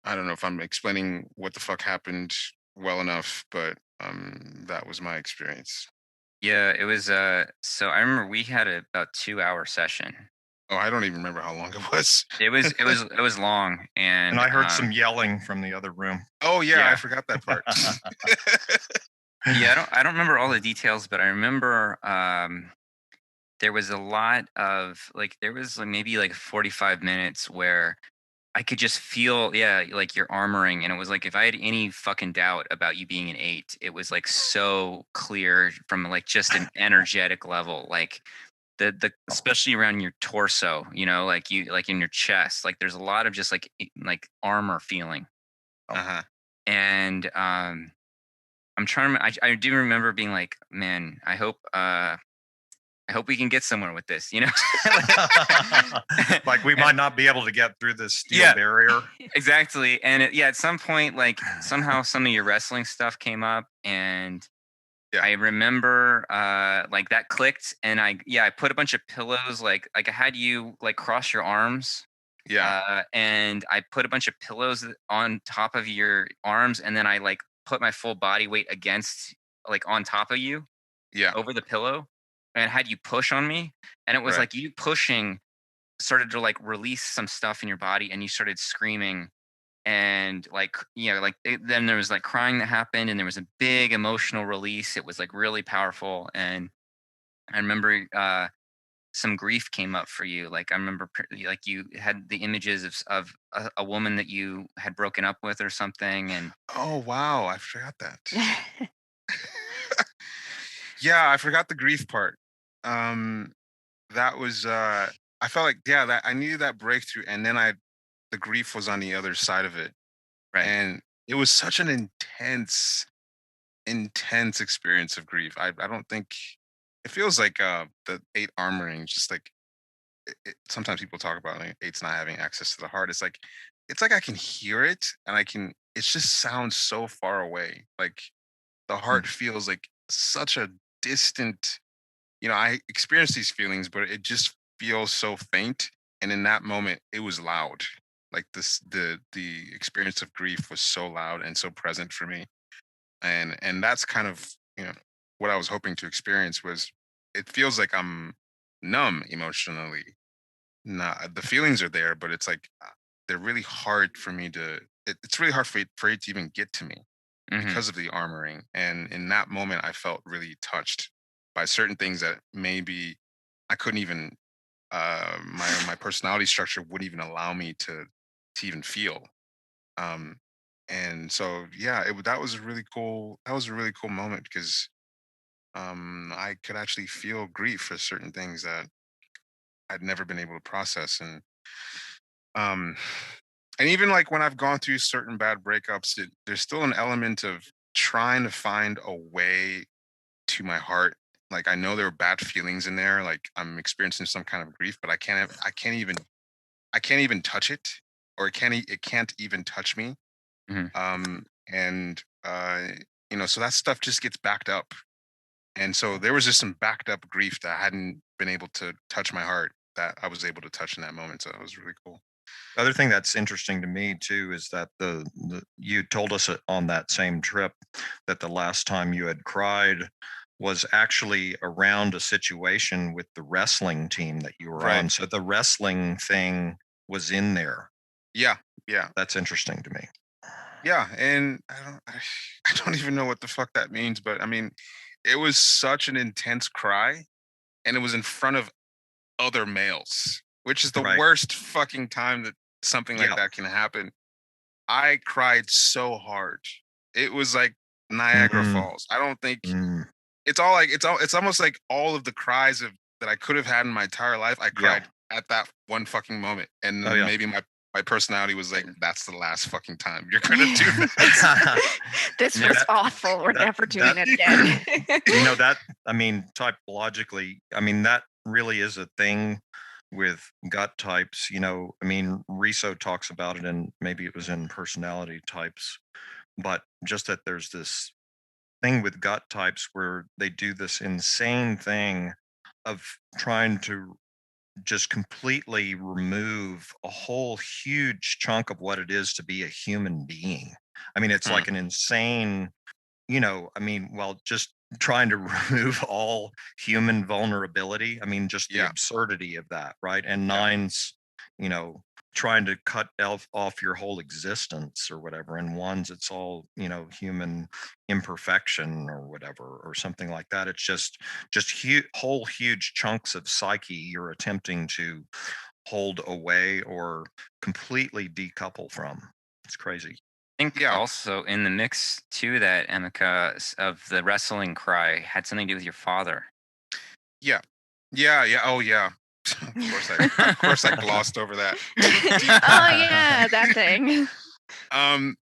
Speaker 5: I don't know if I'm explaining what the fuck happened well enough, but that was my experience.
Speaker 1: Yeah, it was so I remember we had a about 2-hour session.
Speaker 5: Oh, I don't even remember how long it was.
Speaker 1: It was long,
Speaker 2: And I heard some yelling from the other room.
Speaker 5: Oh yeah,
Speaker 1: Yeah.
Speaker 5: I forgot that part.
Speaker 1: yeah, I don't remember all the details, but I remember there was a lot of like there was like maybe like 45 minutes where I could just feel, yeah, like your armoring. And it was like if I had any fucking doubt about you being an 8, it was like so clear from like just an energetic level. Like the especially around your torso, like you like in your chest. Like there's a lot of just like armor feeling.
Speaker 5: Uh-huh.
Speaker 1: And I'm trying to I do remember being like, man, I hope we can get somewhere with this,
Speaker 2: Like we might not be able to get through this steel
Speaker 1: Yeah.
Speaker 2: barrier.
Speaker 1: Exactly. And at some point, like somehow some of your wrestling stuff came up, and
Speaker 5: Yeah.
Speaker 1: I remember like that clicked, and I put a bunch of pillows, like I had you like cross your arms.
Speaker 5: Yeah.
Speaker 1: And I put a bunch of pillows on top of your arms, and then I like put my full body weight against like on top of you
Speaker 5: Yeah.
Speaker 1: over the pillow, and had you push on me, and it was
Speaker 5: Right.
Speaker 1: like you pushing started to like release some stuff in your body, and you started screaming, and like then there was like crying that happened, and there was a big emotional release. It was like really powerful. And I remember some grief came up for you. Like I remember like you had the images of a woman that you had broken up with or something. And
Speaker 5: Oh wow, I forgot that. Yeah, I forgot the grief part. That was I felt like, yeah, that I needed that breakthrough, and then the grief was on the other side of it.
Speaker 1: right.
Speaker 5: And it was such an intense experience of grief. I don't think it feels like the 8 armoring, just like sometimes people talk about like 8s not having access to the heart. It's like I can hear it, and it just sounds so far away. Like the heart feels like such a distant, I experience these feelings, but it just feels so faint. And in that moment, it was loud. Like the experience of grief was so loud and so present for me. And that's kind of, what I was hoping to experience was it feels like I'm numb emotionally. Not the feelings are there, but it's like they're really hard for me it's really hard for it to even get to me
Speaker 1: Mhm.
Speaker 5: because of the armoring. And in that moment, I felt really touched by certain things that maybe I couldn't even my personality structure wouldn't even allow me to even feel. Um, and so yeah, that was a really cool moment because I could actually feel grief for certain things that I'd never been able to process. Um and even like when I've gone through certain bad breakups, there's still an element of trying to find a way to my heart. Like I know there are bad feelings in there, like I'm experiencing some kind of grief, but I can't even touch it, or it can't even touch me.
Speaker 1: Mhm.
Speaker 5: And so that stuff just gets backed up. And so there was just some backed up grief that I hadn't been able to touch my heart that I was able to touch in that moment. So it was really cool.
Speaker 2: The other thing that's interesting to me too is that you told us on that same trip that the last time you had cried was actually around a situation with the wrestling team that you were
Speaker 5: Right.
Speaker 2: on. So the wrestling thing was in there.
Speaker 5: Yeah. Yeah.
Speaker 2: That's interesting to me.
Speaker 5: Yeah. And I don't even know what the fuck that means, but I mean, it was such an intense cry, and it was in front of other males, which is the
Speaker 2: Right.
Speaker 5: worst fucking time that something like
Speaker 2: Yeah.
Speaker 5: that can happen. I cried so hard. It was like Niagara
Speaker 2: Mhm.
Speaker 5: Falls. I don't think
Speaker 2: Mm.
Speaker 5: it's almost like all of the cries that I could have had in my entire life. I cried at that one fucking moment. And
Speaker 2: Oh, yeah.
Speaker 5: maybe my personality was like, that's the last fucking time you're gonna do that.
Speaker 6: This
Speaker 2: Yeah,
Speaker 6: was
Speaker 2: that-
Speaker 6: awful. We're
Speaker 2: that-
Speaker 6: never doing
Speaker 2: that-
Speaker 6: it again.
Speaker 2: that, I mean, typologically, I mean, that really is a thing with gut types. I mean, Riso talks about it, and maybe it was in personality types, but just that there's this thing with gut types where they do this insane thing of trying to just completely remove a whole huge chunk of what it is to be a human being. I mean, it's like an insane, I mean, well, just trying to remove all human vulnerability. I mean, just the
Speaker 5: Yeah.
Speaker 2: absurdity of that, right? And
Speaker 5: Yeah.
Speaker 2: nines, trying to cut off your whole existence or whatever. And ones, it's all, human imperfection or whatever, or something like that. It's just whole huge chunks of psyche you're attempting to hold away or completely decouple from. It's crazy.
Speaker 1: I think
Speaker 5: Yeah.
Speaker 1: also in the mix too that Emeka of the wrestling cry had something to do with your father.
Speaker 5: Yeah. Oh yeah. Of course I glossed over that.
Speaker 6: Oh yeah, that thing.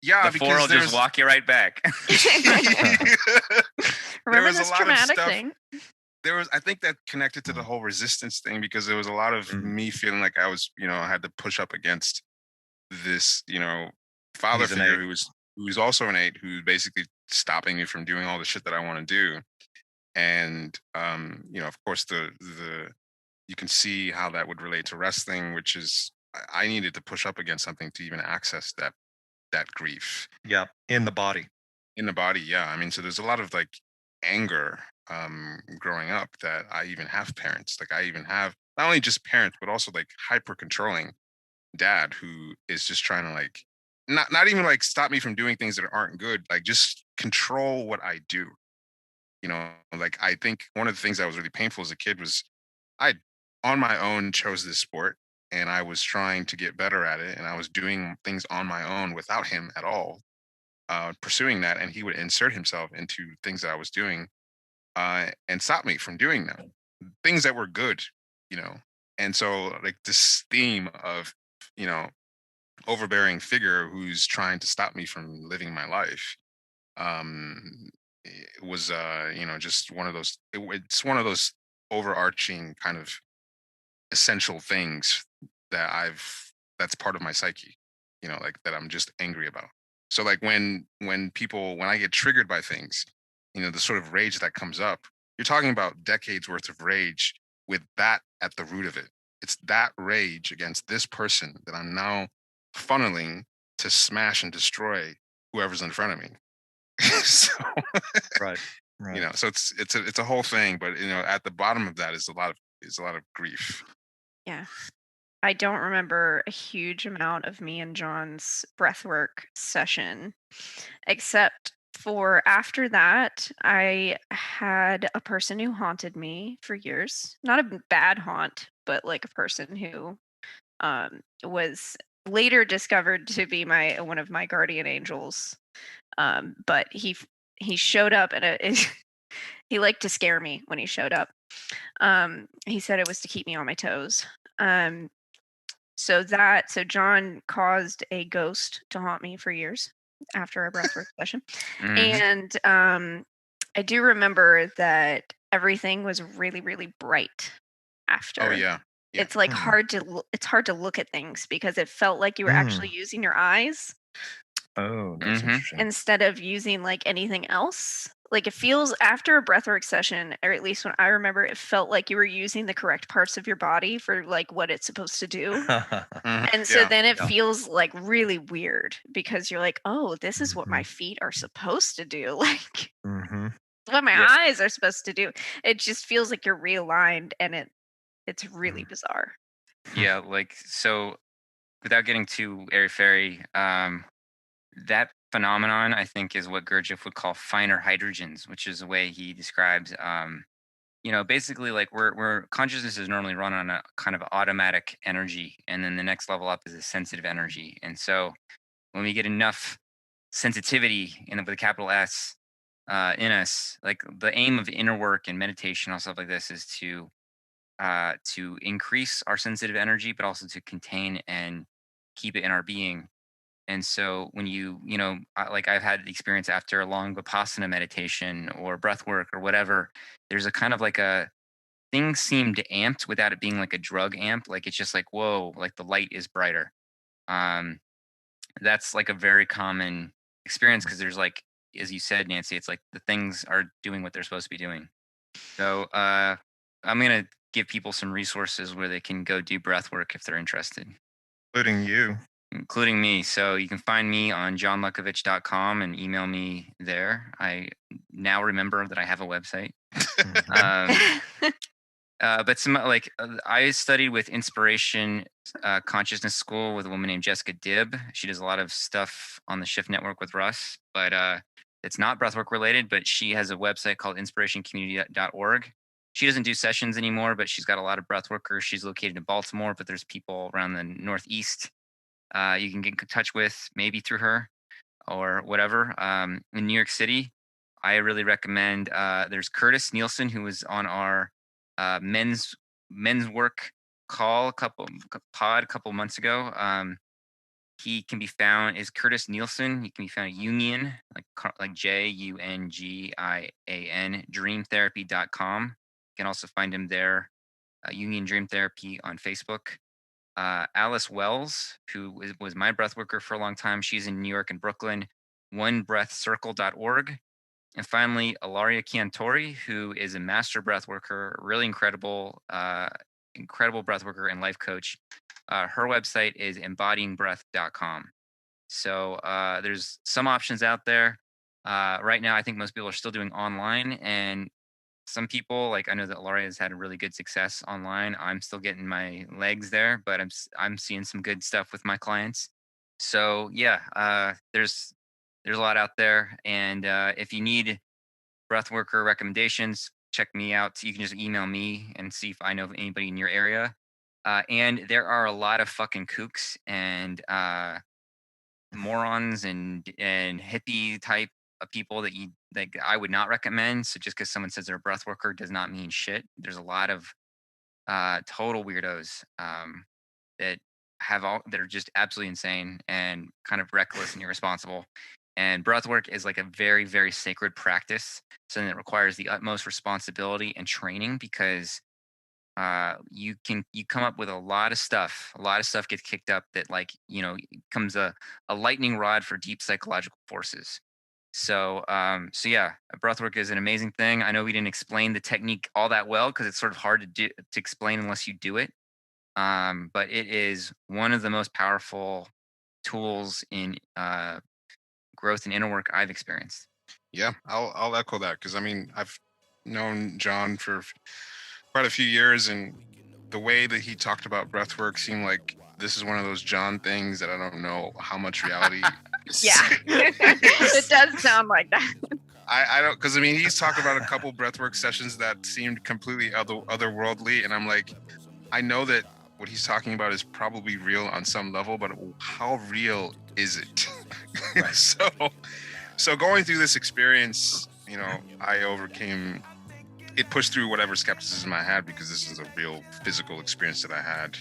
Speaker 5: Yeah,
Speaker 1: The 4 will
Speaker 5: because
Speaker 1: just walk you right back.
Speaker 6: Remember
Speaker 5: was a
Speaker 6: this
Speaker 5: lot of
Speaker 6: traumatic
Speaker 5: stuff-
Speaker 6: thing?
Speaker 5: I think that connected to the whole resistance thing, because there was a lot of me feeling like I was, I had to push up against this, father
Speaker 2: He's an
Speaker 5: figure
Speaker 2: 8.
Speaker 5: who's also an 8, who's basically stopping me from doing all the shit that I want to do. And of course the you can see how that would relate to wrestling, which is I needed to push up against something to even access that grief
Speaker 2: Yeah, in the body.
Speaker 5: in the body. Yeah, I mean, so there's a lot of like anger growing up, that I even have parents, like I even have not only just parents but also like hyper controlling dad who is just trying to like not even like stop me from doing things that aren't good, like just control what I do. Like I think one of the things that was really painful as a kid was I on my own chose this sport, and I was trying to get better at it, and I was doing things on my own without him at all, pursuing that, and he would insert himself into things that I was doing, and stop me from doing that, things that were good, you know. And so like this theme of, overbearing figure who's trying to stop me from living my life, it was just one of those. It's one of those overarching kind of essential things that that's part of my psyche, like that I'm just angry about. So like when I get triggered by things, the sort of rage that comes up, you're talking about decades worth of rage with that at the root of it. It's that rage against this person that I'm now funneling to smash and destroy whoever's in front of me. So,
Speaker 2: Right.
Speaker 5: so it's a whole thing, but at the bottom of that is a lot of grief.
Speaker 6: Yeah. I don't remember a huge amount of me and John's breathwork session, except for after that, I had a person who haunted me for years. Not a bad haunt, but like a person who was later discovered to be one of my guardian angels. But he showed up, and he liked to scare me when he showed up. He said it was to keep me on my toes. So John caused a ghost to haunt me for years after a breathwork session.
Speaker 1: Mhm.
Speaker 6: And I do remember that everything was really, really bright after.
Speaker 5: Oh yeah. Yeah.
Speaker 6: It's like hard to look at things because it felt like you were actually using your eyes
Speaker 2: Oh, that's interesting.
Speaker 6: instead of using like anything else. Like it feels after a breathwork session, or at least when I remember, it felt like you were using the correct parts of your body for like what it's supposed to do. And so then it feels like really weird because you're like, oh, this is what my feet are supposed to do. Like what my eyes are supposed to do. It just feels like you're realigned, and it's really bizarre.
Speaker 1: Yeah, like so without getting too airy-fairy, that phenomenon I think is what Gurdjieff would call finer hydrogens, which is the way he describes basically like we're consciousness is normally run on a kind of automatic energy, and then the next level up is a sensitive energy. And so when we get enough sensitivity with a capital S in us, like the aim of inner work and meditation and stuff like this is to increase our sensitive energy, but also to contain and keep it in our being. And so when like I've had the experience after a long Vipassana meditation or breath work or whatever, there's a kind of like a things seemed amped without it being like a drug amp. Like it's just like, whoa, like the light is brighter. Um, that's like a very common experience because there's like, as you said, Nancy, it's like the things are doing what they're supposed to be doing. So I'm going to give people some resources where they can go do breath work if they're interested, including me. So you can find me on johnlukovich.com and email me there. I now remember that I have a website. But some I studied with Inspiration Consciousness School with a woman named Jessica Dibb. She does a lot of stuff on the Shift Network with Russ, but it's not breathwork related. But she has a website called inspirationcommunity.org. She doesn't do sessions anymore, but she's got a lot of breathworkers. She's located in Baltimore, but there's people around the Northeast you can get in touch with, maybe through her or whatever. In New York City, I really recommend. There's Curtis Nielsen, who was on our men's work call a couple months ago. He can be found is Curtis Nielsen. He can be found at Jungian, like JUNGIAN dreamtherapy.com. You can also find him there, Jungian Dream Therapy on Facebook. Alice Wells, who was my breath worker for a long time. She's in New York and Brooklyn, onebreathcircle.org. And finally, Ilaria Chiantori, who is a master breath worker, really incredible breath worker and life coach. Her website is embodyingbreath.com. So there's some options out there. Right now, I think most people are still doing online, and some people, like I know that Ilaria has had a really good success online. I'm still getting my legs there, but I'm seeing some good stuff with my clients. So yeah, there's a lot out there, and if you need breathworker recommendations, check me out. You can just email me and see if I know of anybody in your area. And there are a lot of fucking kooks and morons and hippie type of people that I would not recommend. So just because someone says they're a breathworker does not mean shit. There's a lot of total weirdos that that are just absolutely insane and kind of reckless and irresponsible. And breathwork is like a very, very sacred practice. Something that requires the utmost responsibility and training because you come up with a lot of stuff. A lot of stuff gets kicked up that comes a lightning rod for deep psychological forces. So yeah, breathwork is an amazing thing. I know we didn't explain the technique all that well because it's sort of hard to explain unless you do it. But it is one of the most powerful tools in growth and inner work I've experienced.
Speaker 5: Yeah, I'll echo that because I mean I've known John for quite a few years, and the way that he talked about breathwork seemed like this is one of those John things that I don't know how much reality.
Speaker 6: Yeah, it does sound like that.
Speaker 5: I don't, because I mean he's talked about a couple breathwork sessions that seemed completely otherworldly, and I'm like, I know that what he's talking about is probably real on some level, but how real is it? Right. So going through this experience, I overcame it, pushed through whatever skepticism I had because this is a real physical experience that I had.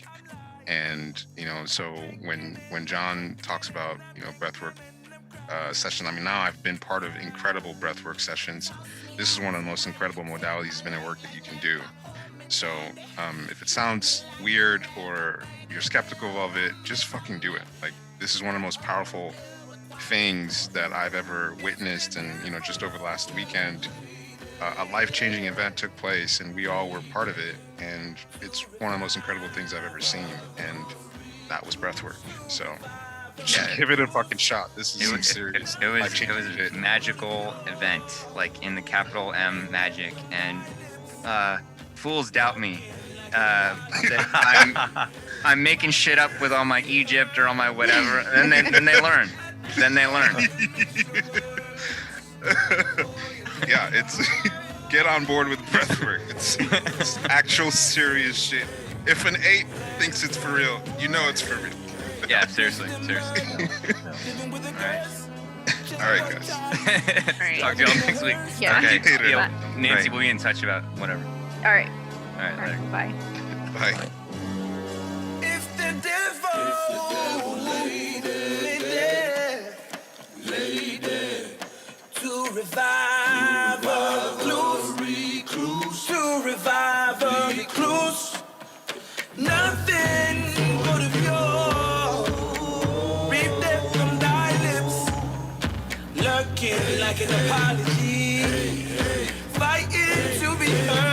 Speaker 5: And, so when John talks about, breathwork session, I mean, now I've been part of incredible breathwork sessions. This is one of the most incredible modalities of inner work that you can do. So if it sounds weird or you're skeptical of it, just fucking do it. Like, this is one of the most powerful things that I've ever witnessed. And, just over the last weekend, a life-changing event took place and we all were part of it. And it's one of the most incredible things I've ever seen. And that was breathwork. So yeah, give it a fucking shot. This is some serious.
Speaker 1: It was a magical event, like in the capital M magic. And fools doubt me. That I'm making shit up with all my Egypt or all my whatever, and then they learn. Then they learn.
Speaker 5: Yeah, it's get on board with breathwork. It's actual serious shit. If an ape thinks it's for real, it's for real.
Speaker 1: Yeah, seriously. All right, guys.
Speaker 6: All right.
Speaker 1: Talk to y'all next week.
Speaker 6: Yeah.
Speaker 1: Okay.
Speaker 5: Later.
Speaker 1: Nancy, we'll be in touch about whatever.
Speaker 6: All right.
Speaker 1: All right. Later.
Speaker 6: Bye.
Speaker 5: Bye.
Speaker 4: If the devil To revive a recluse, to revive a recluse. Nothing but of your reap that from thy lips, lurking like an apology, fighting to be heard.